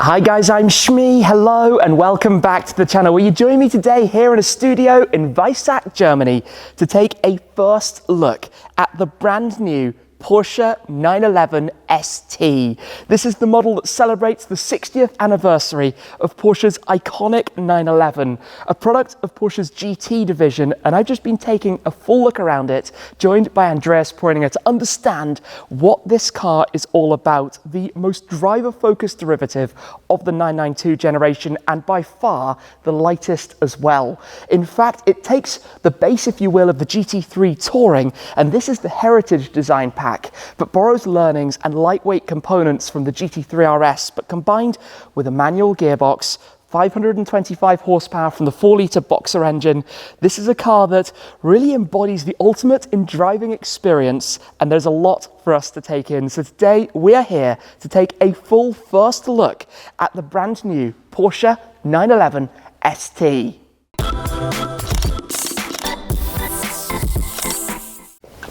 Hi guys, I'm Shmi, hello and welcome back to the channel where you join me today here in a studio in Weissach, Germany to take a first look at the brand new Porsche 911 ST. This is the model that celebrates the 60th anniversary of Porsche's iconic 911, a product of Porsche's GT division, and I've just been taking a full look around it, joined by Andreas Poiringer to understand what this car is all about, the most driver-focused derivative of the 992 generation and by far the lightest as well. In fact, it takes the base, if you will, of the GT3 Touring, and this is the heritage design pack, but borrows learnings and lightweight components from the GT3 RS, but combined with a manual gearbox, 525 horsepower from the 4-litre boxer engine. This is a car that really embodies the ultimate in driving experience, and there's a lot for us to take in. So today we are here to take a full first look at the brand new Porsche 911 ST.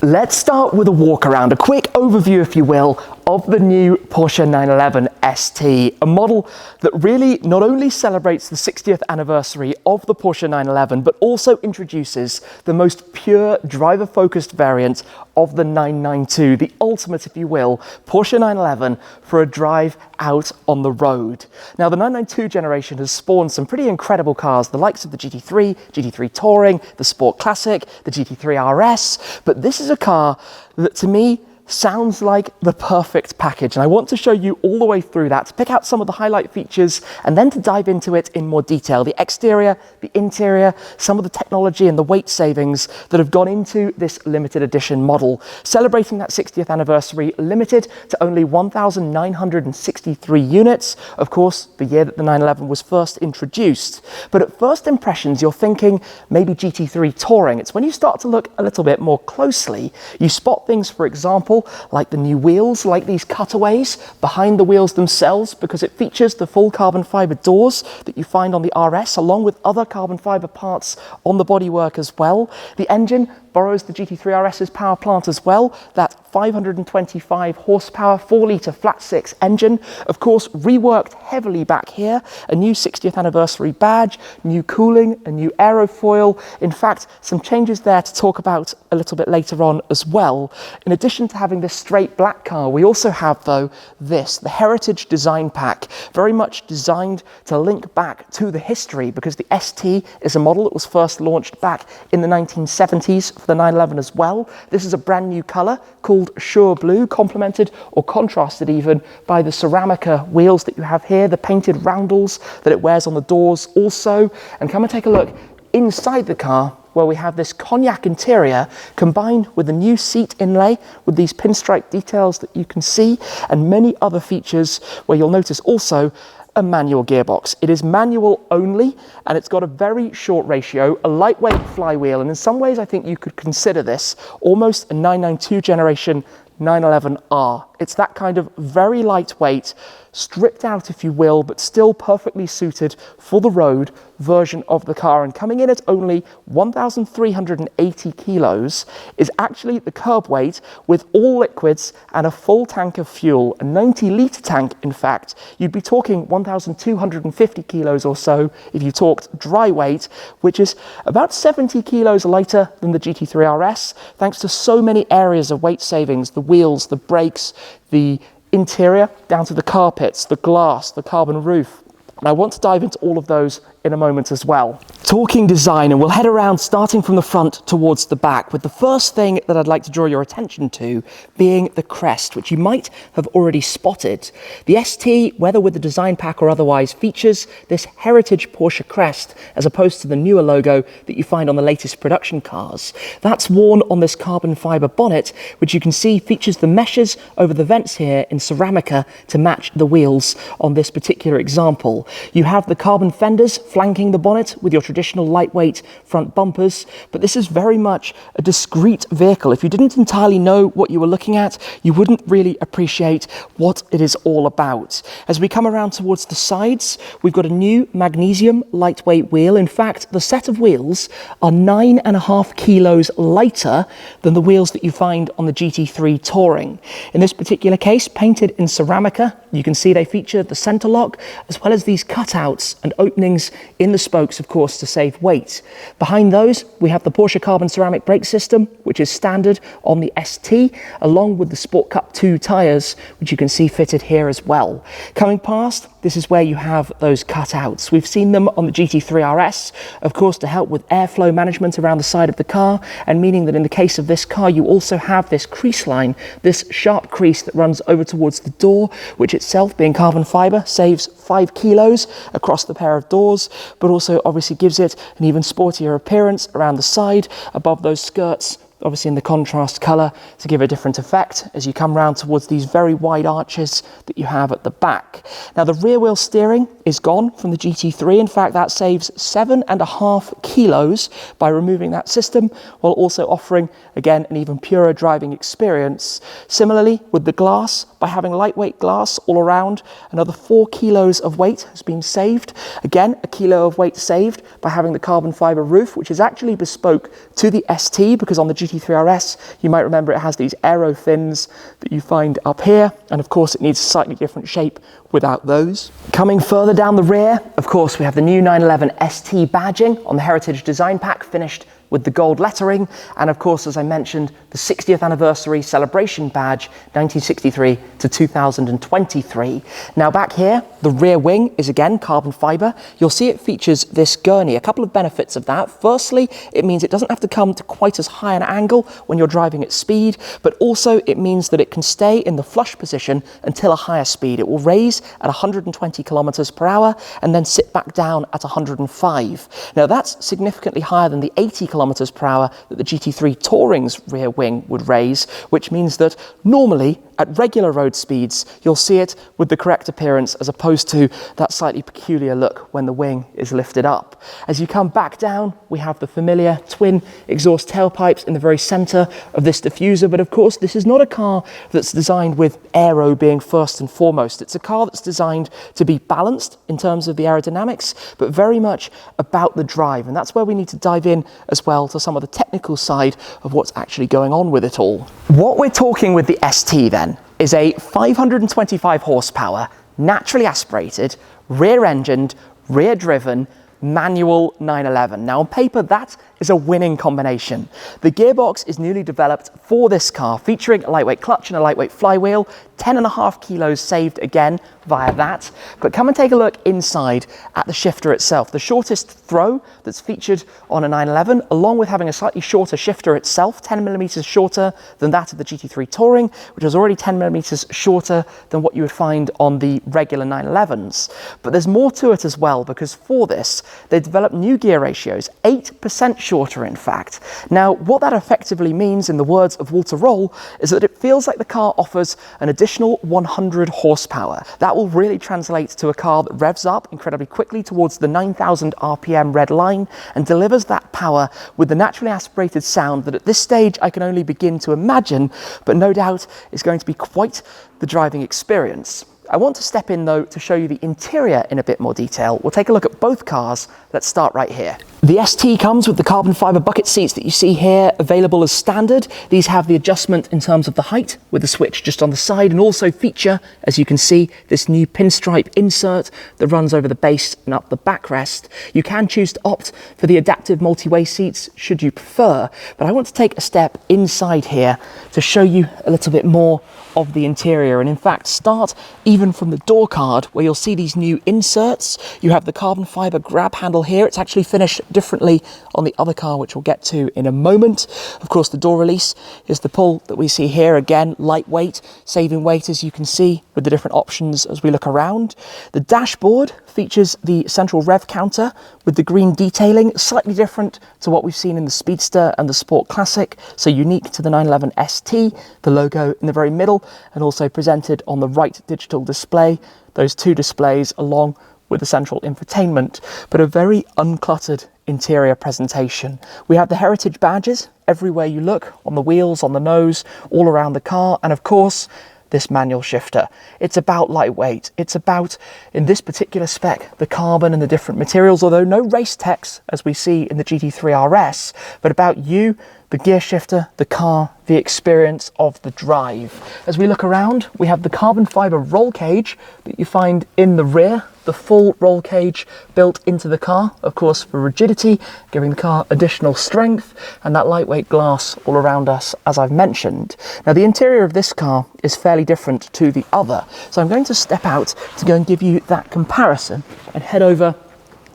Let's start with a walk around, a quick overview, if you will, of the new Porsche 911 ST, a model that really not only celebrates the 60th anniversary of the Porsche 911, but also introduces the most pure driver-focused variant of the 992, the ultimate, if you will, Porsche 911 for a drive out on the road. Now, the 992 generation has spawned some pretty incredible cars, the likes of the GT3, GT3 Touring, the Sport Classic, the GT3 RS, but this is a car that, to me, sounds like the perfect package, and I want to show you all the way through that, to pick out some of the highlight features and then to dive into it in more detail. The exterior, the interior, some of the technology and the weight savings that have gone into this limited edition model, celebrating that 60th anniversary, limited to only 1,963 units, of course the year that the 911 was first introduced. But at first impressions you're thinking maybe GT3 Touring. It's when you start to look a little bit more closely you spot things, for example, like the new wheels, like these cutaways behind the wheels themselves, because it features the full carbon fiber doors that you find on the RS, along with other carbon fiber parts on the bodywork as well. The engine borrows the GT3 RS's power plant as well, that 525 horsepower 4-litre flat six engine, of course reworked heavily back here, a new 60th anniversary badge, new cooling, a new aerofoil, in fact some changes there to talk about a little bit later on as well. In addition to having this straight black car, we also have though this, the heritage design pack, very much designed to link back to the history, because the ST is a model that was first launched back in the 1970s for the 911 as well. This is a brand new colour called Sure Blue, complemented or contrasted even by the Ceramica wheels that you have here, the painted roundels that it wears on the doors also. And come and take a look inside the car, where we have this cognac interior combined with a new seat inlay with these pinstripe details that you can see, and many other features where you'll notice also a manual gearbox. It is manual only, and it's got a very short ratio, a lightweight flywheel, and in some ways I think you could consider this almost a 992 generation 911R. It's that kind of very lightweight, stripped out if you will, but still perfectly suited for the road version of the car, and coming in at only 1,380 kilos is actually the curb weight with all liquids and a full tank of fuel, a 90-litre tank in fact. You'd be talking 1,250 kilos or so if you talked dry weight, which is about 70 kilos lighter than the GT3 RS, thanks to so many areas of weight savings, the wheels, the brakes, the interior, down to the carpets, the glass, the carbon roof. And I want to dive into all of those in a moment as well. Talking design, and we'll head around starting from the front towards the back, with the first thing that I'd like to draw your attention to being the crest, which you might have already spotted. The ST, whether with the design pack or otherwise, features this heritage Porsche crest as opposed to the newer logo that you find on the latest production cars. That's worn on this carbon fiber bonnet, which you can see features the meshes over the vents here in Ceramica to match the wheels on this particular example. You have the carbon fenders flanking the bonnet with your traditional lightweight front bumpers, but this is very much a discreet vehicle. If you didn't entirely know what you were looking at, you wouldn't really appreciate what it is all about. As we come around towards the sides, we've got a new magnesium lightweight wheel. In fact, the set of wheels are 9.5 kilos lighter than the wheels that you find on the GT3 Touring. In this particular case, painted in Ceramica, you can see they feature the center lock, as well as these cutouts and openings in the spokes, of course, to save weight. Behind those, we have the Porsche carbon ceramic brake system, which is standard on the ST, along with the Sport Cup 2 tyres, which you can see fitted here as well. Coming past, this is where you have those cutouts. We've seen them on the GT3 RS, of course, to help with airflow management around the side of the car, and meaning that in the case of this car, you also have this crease line, this sharp crease that runs over towards the door, which itself, being carbon fibre, saves 5 kilos across the pair of doors, but also obviously gives it an even sportier appearance around the side, above those skirts, obviously in the contrast colour to give a different effect as you come round towards these very wide arches that you have at the back. Now the rear wheel steering is gone from the GT3. In fact, that saves 7.5 kilos by removing that system, while also offering, again, an even purer driving experience. Similarly with the glass, by having lightweight glass all around, another 4 kilos of weight has been saved. Again, a kilo of weight saved by having the carbon fibre roof, which is actually bespoke to the ST, because on the GT3 RS, you might remember it has these aero fins that you find up here, and of course it needs a slightly different shape without those. Coming further down the rear, of course, we have the new 911 ST badging on the Heritage Design Pack, finished with the gold lettering, and of course, as I mentioned, the 60th anniversary celebration badge, 1963 to 2023. Now back here, the rear wing is again carbon fibre. You'll see it features this gurney. A couple of benefits of that. Firstly, it means it doesn't have to come to quite as high an angle when you're driving at speed, but also it means that it can stay in the flush position until a higher speed. It will raise at 120 kilometers per hour and then sit back down at 105. Now that's significantly higher than the 80 kilometers per hour that the GT3 Touring's rear wing would raise, which means that normally at regular road speeds, you'll see it with the correct appearance, as opposed to that slightly peculiar look when the wing is lifted up. As you come back down, we have the familiar twin exhaust tailpipes in the very center of this diffuser. But of course, this is not a car that's designed with aero being first and foremost. It's a car that's designed to be balanced in terms of the aerodynamics, but very much about the drive. And that's where we need to dive in as well to some of the technical side of what's actually going on with it all. What we're talking with the ST then is a 525 horsepower, naturally aspirated, rear-engined, rear-driven, manual 911. Now on paper, that is a winning combination. The gearbox is newly developed for this car, featuring a lightweight clutch and a lightweight flywheel, 10.5 kilos saved again via that. But come and take a look inside at the shifter itself. The shortest throw that's featured on a 911, along with having a slightly shorter shifter itself, 10 millimeters shorter than that of the GT3 Touring, which was already 10 millimeters shorter than what you would find on the regular 911s. But there's more to it as well, because for this, they developed new gear ratios, 8% shorter in fact. Now, what that effectively means, in the words of Walter Roll, is that it feels like the car offers an additional 100 horsepower. That will really translate to a car that revs up incredibly quickly towards the 9,000 RPM red line and delivers that power with the naturally aspirated sound that at this stage I can only begin to imagine, but no doubt is going to be quite the driving experience. I want to step in though to show you the interior in a bit more detail. We'll take a look at both cars. Let's start right here. The ST comes with the carbon fibre bucket seats that you see here, available as standard. These have the adjustment in terms of the height with the switch just on the side, and also feature, as you can see, this new pinstripe insert that runs over the base and up the backrest. You can choose to opt for the adaptive multi-way seats should you prefer, but I want to take a step inside here to show you a little bit more of the interior, and in fact start even from the door card, where you'll see these new inserts. You have the carbon fibre grab handle here. It's actually finished differently on the other car, which we'll get to in a moment. Of course, the door release is the pull that we see here. Again, lightweight, saving weight, as you can see, with the different options as we look around. The dashboard features the central rev counter with the green detailing, slightly different to what we've seen in the Speedster and the Sport Classic, so unique to the 911 ST, the logo in the very middle, and also presented on the right digital display. Those two displays, along with the central infotainment, but a very uncluttered interior presentation. We have the heritage badges everywhere you look, on the wheels, on the nose, all around the car, and of course, this manual shifter. It's about lightweight. It's about, in this particular spec, the carbon and the different materials, although no race text as we see in the GT3 RS, but about you, the gear shifter, the car, the experience of the drive. As we look around, we have the carbon fiber roll cage that you find in the rear, the full roll cage built into the car, of course for rigidity, giving the car additional strength, and that lightweight glass all around us, as I've mentioned. Now the interior of this car is fairly different to the other, so I'm going to step out to go and give you that comparison and head over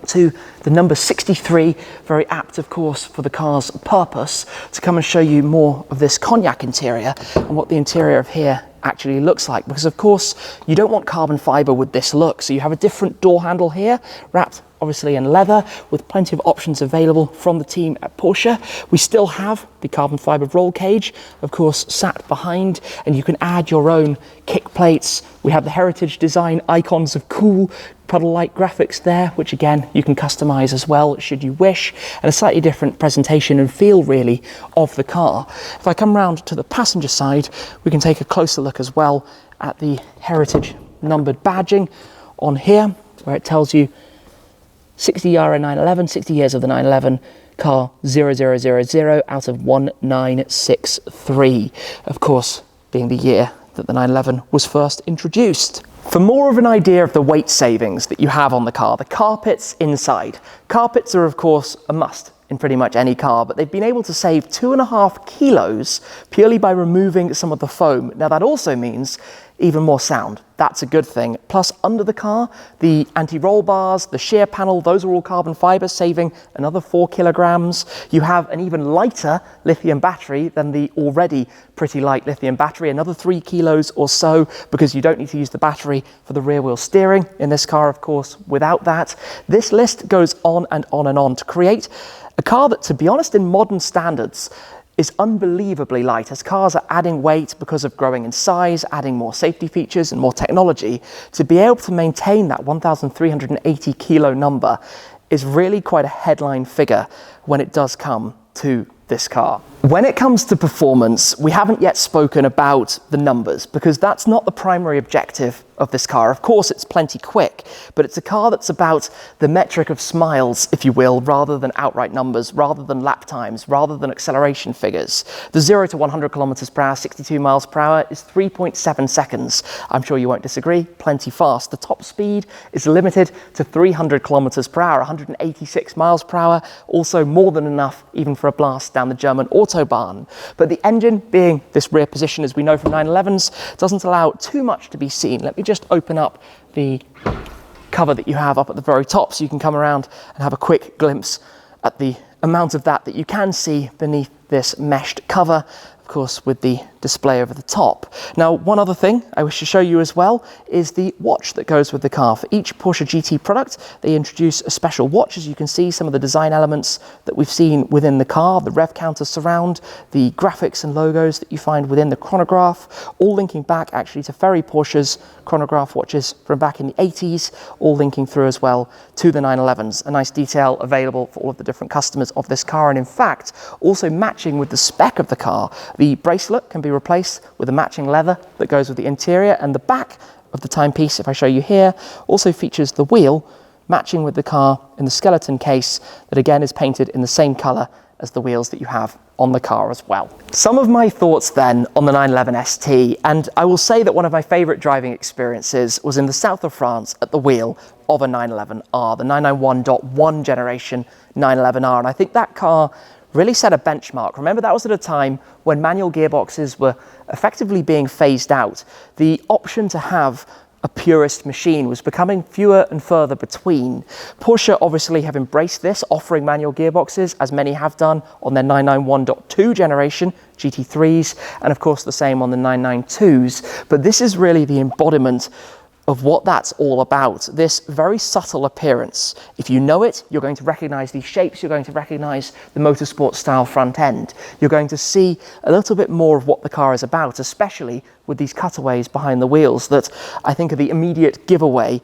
to the number 63, very apt of course for the car's purpose, to come and show you more of this cognac interior and what the interior of here actually looks like, because of course you don't want carbon fiber with this look, so you have a different door handle here, wrapped obviously in leather, with plenty of options available from the team at Porsche. We still have the carbon fiber roll cage, of course, sat behind, and you can add your own kick plates. We have the heritage design icons of cool puddle-like graphics there, which again you can customize as well should you wish, and a slightly different presentation and feel really of the car. If I come round to the passenger side, we can take a closer look as well at the heritage numbered badging on here, where it tells you 60 year 911, 60 years of the 911, car 0000 out of 1963. Of course, being the year that the 911 was first introduced. For more of an idea of the weight savings that you have on the car, the carpets inside. Carpets are of course a must in pretty much any car, but they've been able to save 2.5 kilos purely by removing some of the foam. Now that also means even more sound. That's a good thing. Plus under the car, the anti-roll bars, the shear panel, those are all carbon fiber, saving another 4 kilograms. You have an even lighter lithium battery than the already pretty light lithium battery, another 3 kilos or so, because you don't need to use the battery for the rear wheel steering in this car, of course, without that. This list goes on and on and on to create a car that, to be honest, in modern standards, is unbelievably light, as cars are adding weight because of growing in size, adding more safety features and more technology. To be able to maintain that 1,380 kilo number is really quite a headline figure when it does come to this car. When it comes to performance, we haven't yet spoken about the numbers, because that's not the primary objective of this car. Of course, it's plenty quick, but it's a car that's about the metric of smiles, if you will, rather than outright numbers, rather than lap times, rather than acceleration figures. The 0 to 100 kilometers per hour, 62 miles per hour is 3.7 seconds. I'm sure you won't disagree, plenty fast. The top speed is limited to 300 kilometers per hour, 186 miles per hour, also more than enough even for a blast down the German Autobahn. But the engine, being this rear position as we know from 911s, doesn't allow too much to be seen. Let me just open up the cover that you have up at the very top so you can come around and have a quick glimpse at the amount of that you can see beneath this meshed cover, of course with the display over the top. Now, one other thing I wish to show you as well is the watch that goes with the car. For each Porsche GT product, they introduce a special watch. As you can see, some of the design elements that we've seen within the car, the rev counter surround, the graphics and logos that you find within the chronograph, all linking back actually to Ferry Porsche's chronograph watches from back in the 80s, all linking through as well to the 911s. A nice detail available for all of the different customers of this car, and in fact, also matching with the spec of the car. The bracelet can be replaced with a matching leather that goes with the interior, and the back of the timepiece, if I show you here, also features the wheel matching with the car in the skeleton case that again is painted in the same color as the wheels that you have on the car as well. Some of my thoughts then on the 911 ST, and I will say that one of my favorite driving experiences was in the south of France at the wheel of a 911R, the 991.1 generation 911R, and I think that car really set a benchmark. Remember, that was at a time when manual gearboxes were effectively being phased out. The option to have a purist machine was becoming fewer and further between. Porsche obviously have embraced this, offering manual gearboxes, as many have done on their 991.2 generation GT3s, and of course the same on the 992s. But this is really the embodiment of what that's all about, this very subtle appearance. If you know it, you're going to recognize these shapes, you're going to recognize the motorsport style front end. You're going to see a little bit more of what the car is about, especially with these cutaways behind the wheels that I think are the immediate giveaway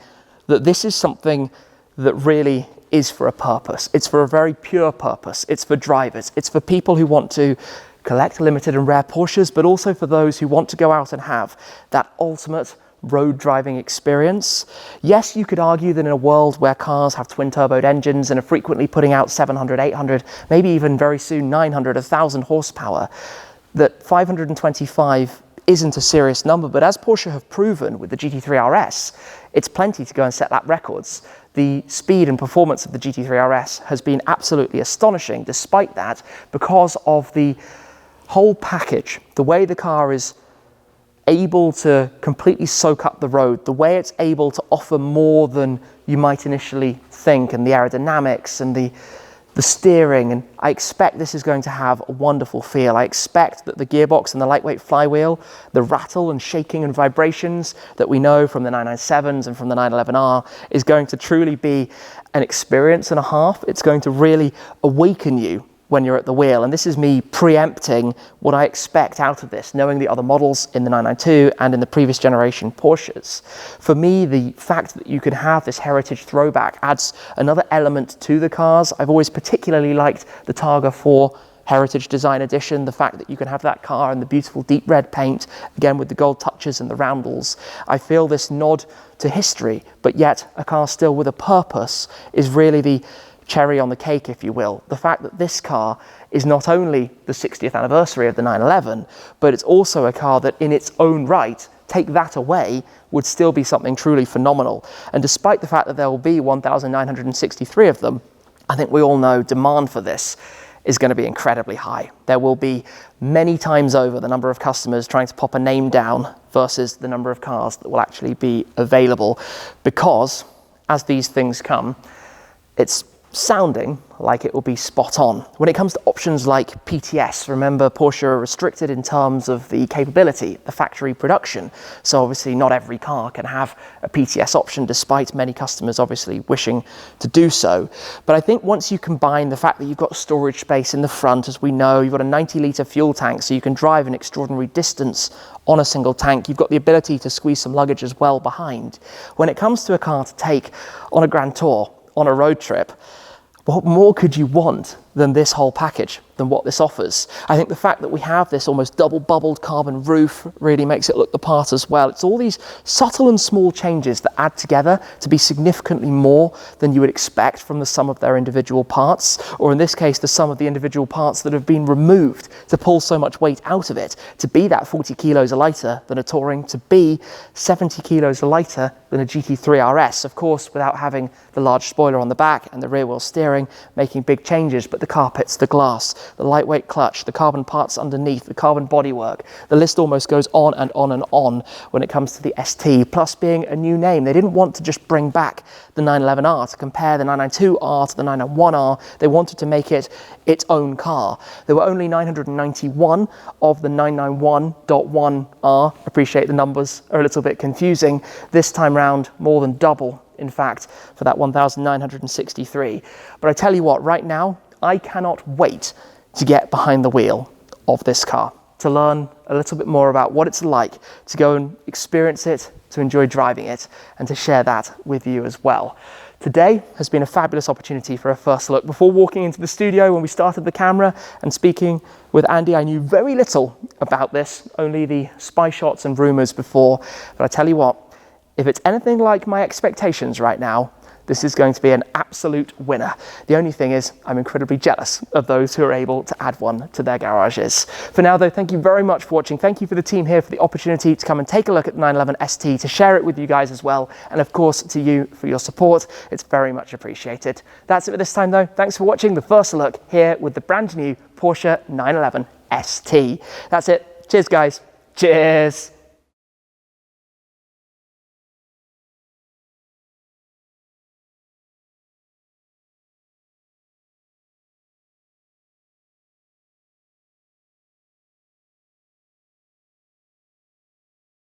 that this is something that really is for a purpose. It's for a very pure purpose. It's for drivers. It's for people who want to collect limited and rare Porsches, but also for those who want to go out and have that ultimate road driving experience. Yes, you could argue that in a world where cars have twin turboed engines and are frequently putting out 700, 800, maybe even very soon 900, 1,000 horsepower, that 525 isn't a serious number. But as Porsche have proven with the GT3 RS, it's plenty to go and set lap records. The speed and performance of the GT3 RS has been absolutely astonishing despite that, because of the whole package, the way the car is able to completely soak up the road, the way it's able to offer more than you might initially think, and the aerodynamics and the steering. And I expect this is going to have a wonderful feel. I expect that the gearbox and the lightweight flywheel, the rattle and shaking and vibrations that we know from the 997s and from the 911R is going to truly be an experience and a half. It's going to really awaken you when you're at the wheel. And this is me preempting what I expect out of this, knowing the other models in the 992 and in the previous generation Porsches. For me, the fact that you can have this heritage throwback adds another element to the cars. I've always particularly liked the Targa 4 Heritage Design Edition, the fact that you can have that car in the beautiful deep red paint, again with the gold touches and the roundels. I feel this nod to history, but yet a car still with a purpose, is really the cherry on the cake, if you will. The fact that this car is not only the 60th anniversary of the 911, but it's also a car that in its own right, take that away, would still be something truly phenomenal. And despite the fact that there will be 1,963 of them, I think we all know demand for this is going to be incredibly high. There will be many times over the number of customers trying to pop a name down versus the number of cars that will actually be available, because as these things come, it's sounding like it will be spot on. When it comes to options like PTS, remember Porsche are restricted in terms of the capability, the factory production. So obviously not every car can have a PTS option, despite many customers obviously wishing to do so. But I think once you combine the fact that you've got storage space in the front, as we know, you've got a 90-litre fuel tank, so you can drive an extraordinary distance on a single tank. You've got the ability to squeeze some luggage as well behind. When it comes to a car to take on a grand tour, on a road trip, what more could you want than this whole package, than what this offers? I think the fact that we have this almost double bubbled carbon roof really makes it look the part as well. It's all these subtle and small changes that add together to be significantly more than you would expect from the sum of their individual parts, or in this case, the sum of the individual parts that have been removed to pull so much weight out of it, to be that 40 kilos lighter than a Touring, to be 70 kilos lighter than a GT3 RS, of course, without having the large spoiler on the back and the rear wheel steering, making big changes, but the carpets, the glass, the lightweight clutch, the carbon parts underneath, the carbon bodywork. The list almost goes on and on and on when it comes to the ST, plus being a new name. They didn't want to just bring back the 911R to compare the 992R to the 991R. They wanted to make it its own car. There were only 991 of the 991.1R. Appreciate the numbers are a little bit confusing. This time round, more than double, in fact, for that 1,963. But I tell you what, right now, I cannot wait to get behind the wheel of this car, to learn a little bit more about what it's like to go and experience it, to enjoy driving it, and to share that with you as well. Today has been a fabulous opportunity for a first look. Before walking into the studio, when we started the camera and speaking with Andy, I knew very little about this, only the spy shots and rumors before. But I tell you what, if it's anything like my expectations right now, this is going to be an absolute winner. The only thing is, I'm incredibly jealous of those who are able to add one to their garages. For now though, thank you very much for watching. Thank you for the team here for the opportunity to come and take a look at the 911 ST, to share it with you guys as well. And of course, to you for your support. It's very much appreciated. That's it for this time though. Thanks for watching the first look here with the brand new Porsche 911 ST. That's it. Cheers guys. Cheers.